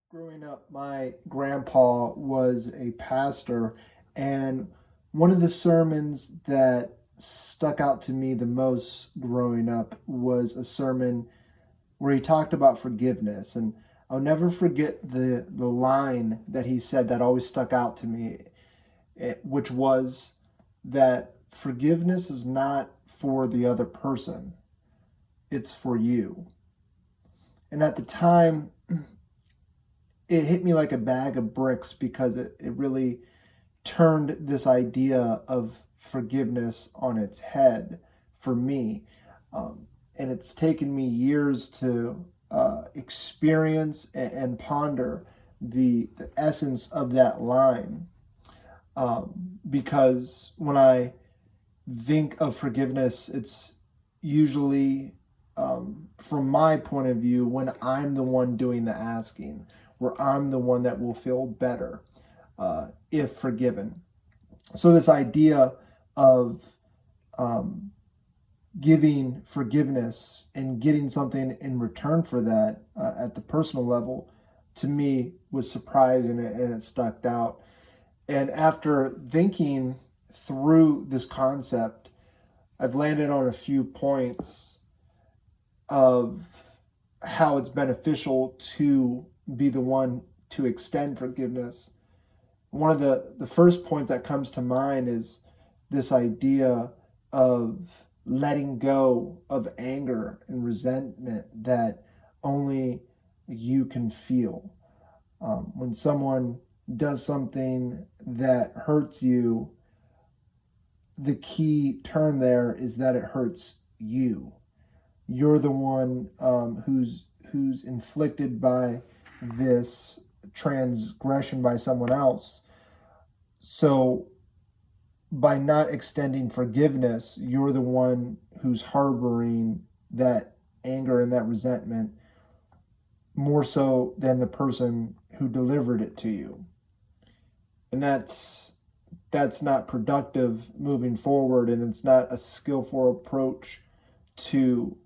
Growing up, my grandpa was a pastor, and one of the sermons that stuck out to me the most growing up was a sermon where he talked about forgiveness. And I'll never forget the line that he said that always stuck out to me, which was that forgiveness is not for the other person, it's for you. And at the time, it hit me like a bag of bricks because it really turned this idea of forgiveness on its head for me. And it's taken me years to experience and ponder the essence of that line. Because when I think of forgiveness, it's usually, from my point of view, when I'm the one doing the asking, where I'm the one that will feel better if forgiven. So, this idea of um, giving forgiveness and getting something in return for that at the personal level, to me, was surprising and it stuck out. And after thinking through this concept, I've landed on a few points of how it's beneficial to be the one to extend forgiveness. One of the first points that comes to mind is this idea of letting go of anger and resentment that only you can feel. When someone does something that hurts you, the key term there is that it hurts you. You're the one who's inflicted by this transgression by someone else. So by not extending forgiveness, you're the one who's harboring that anger and that resentment more so than the person who delivered it to you. And that's not productive moving forward, and it's not a skillful approach to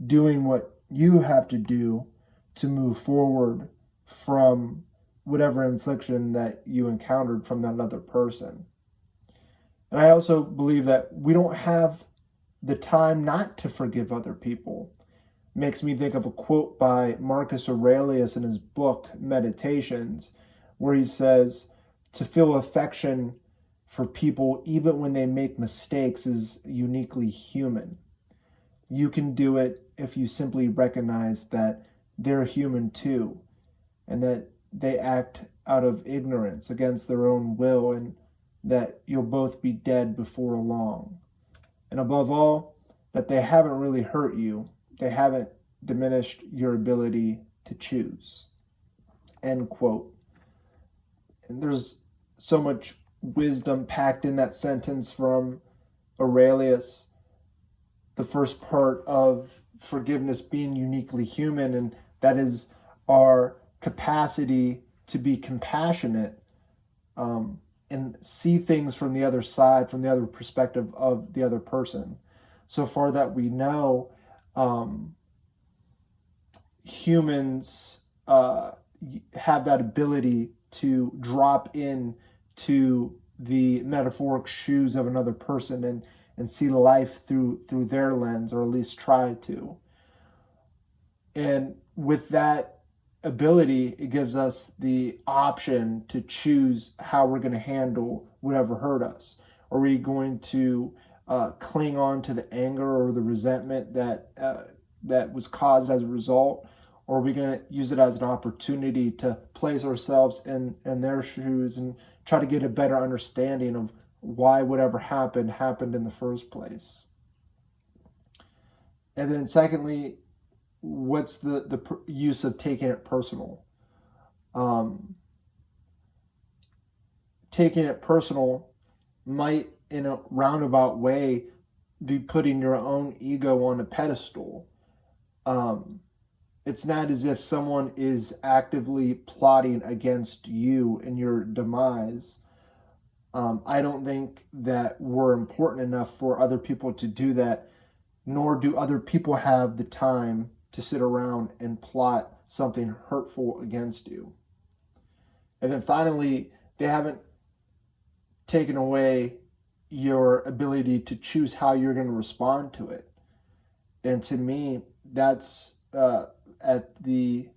doing what you have to do to move forward from whatever infliction that you encountered from that other person. And I also believe that we don't have the time not to forgive other people. It makes me think of a quote by Marcus Aurelius in his book Meditations, where he says, "To feel affection for people even when they make mistakes is uniquely human. You can do it if you simply recognize that they're human too, and that they act out of ignorance against their own will, and that you'll both be dead before long. And above all, that they haven't really hurt you. They haven't diminished your ability to choose." End quote. And there's so much wisdom packed in that sentence from Aurelius. The first part of forgiveness being uniquely human, and that is our capacity to be compassionate, and see things from the other side, from the other perspective of the other person. So far that we know, humans have that ability to drop in to the metaphoric shoes of another person and see life through their lens, or at least try to. And with that ability, it gives us the option to choose how we're going to handle whatever hurt us. Are we going to cling on to the anger or the resentment that was caused as a result? Or are we going to use it as an opportunity to place ourselves in their shoes and try to get a better understanding of why whatever happened in the first place? And then secondly, what's the use of taking it personal? Taking it personal might, in a roundabout way, be putting your own ego on a pedestal. It's not as if someone is actively plotting against you and your demise. I don't think that we're important enough for other people to do that, nor do other people have the time to sit around and plot something hurtful against you. And then finally, they haven't taken away your ability to choose how you're going to respond to it. And to me, that's at the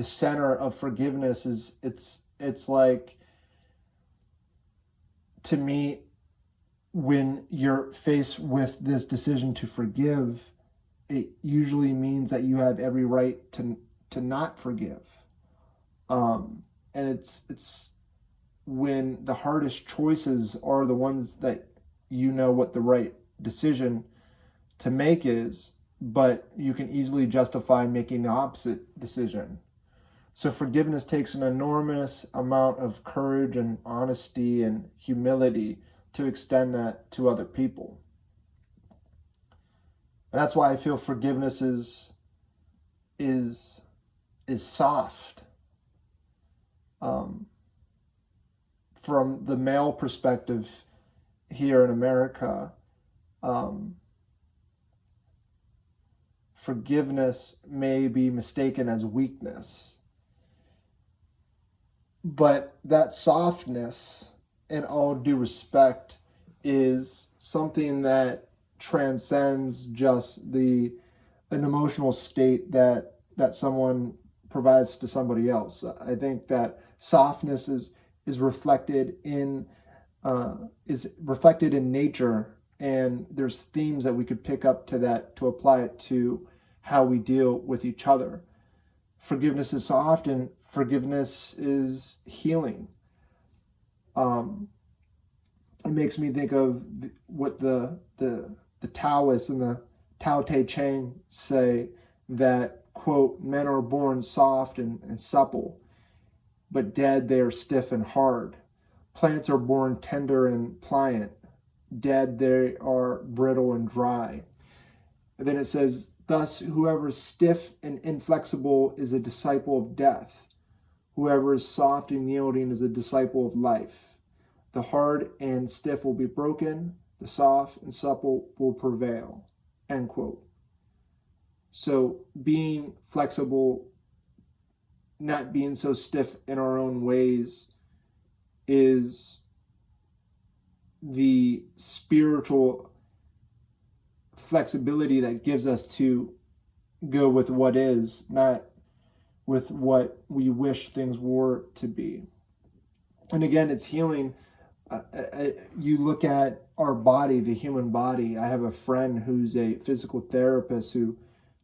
center of forgiveness. Is it's like, to me, when you're faced with this decision to forgive, it usually means that you have every right to not forgive. And it's when the hardest choices are the ones that you know what the right decision to make is, but you can easily justify making the opposite decision. So forgiveness takes an enormous amount of courage and honesty and humility to extend that to other people. And that's why I feel forgiveness is soft. From the male perspective here in America, forgiveness may be mistaken as weakness. But that softness, in all due respect, is something that transcends just an emotional state that someone provides to somebody else. I think that softness is reflected in nature, and there's themes that we could pick up to that to apply it to how we deal with each other. Forgiveness is soft, and forgiveness is healing. It makes me think of what the Taoists and the Tao Te Ching say, that, quote, men are born soft and supple, but dead they are stiff and hard. Plants are born tender and pliant, dead they are brittle and dry. And then it says, thus whoever is stiff and inflexible is a disciple of death. Whoever is soft and yielding is a disciple of life. The hard and stiff will be broken, the soft and supple will prevail. End quote. So being flexible, not being so stiff in our own ways, is the spiritual flexibility that gives us to go with what is, not with what we wish things were to be. And again, it's healing. You look at our body, the human body. I have a friend who's a physical therapist who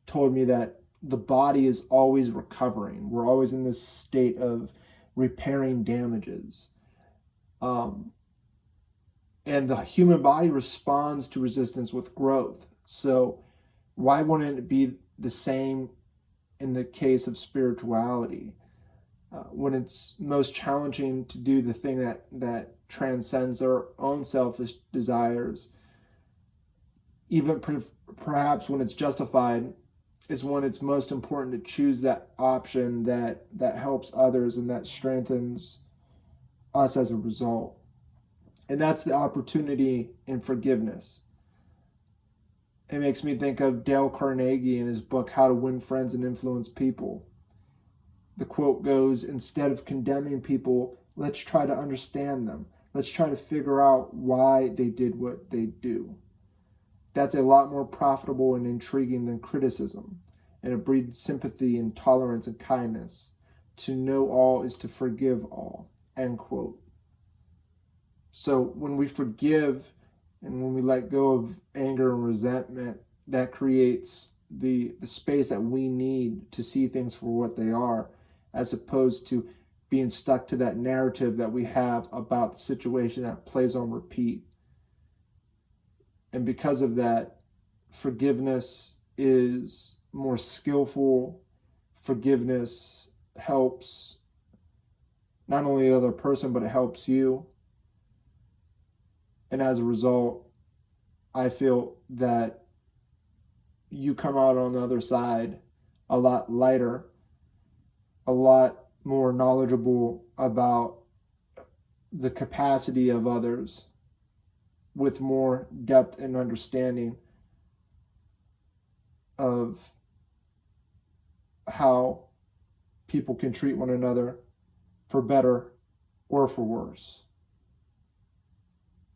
told me that the body is always recovering. We're always in this state of repairing damages. And the human body responds to resistance with growth. So why wouldn't it be the same in the case of spirituality? When it's most challenging to do the thing that transcends our own selfish desires, even perhaps when it's justified, is when it's most important to choose that option that helps others and that strengthens us as a result. And that's the opportunity in forgiveness. It makes me think of Dale Carnegie in his book, How to Win Friends and Influence People. The quote goes, instead of condemning people, let's try to understand them. Let's try to figure out why they did what they do. That's a lot more profitable and intriguing than criticism, and it breeds sympathy and tolerance and kindness. To know all is to forgive all. End quote. So when we forgive and when we let go of anger and resentment, that creates the space that we need to see things for what they are, as opposed to being stuck to that narrative that we have about the situation that plays on repeat. And because of that, forgiveness is more skillful. Forgiveness helps not only the other person, but it helps you. And as a result, I feel that you come out on the other side a lot lighter, a lot more knowledgeable about the capacity of others, with more depth and understanding of how people can treat one another for better or for worse.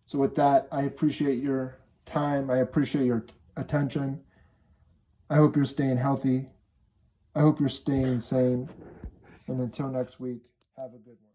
So with that, I appreciate your time. I appreciate your attention. I hope you're staying healthy. I hope you're staying sane. And until next week, have a good one.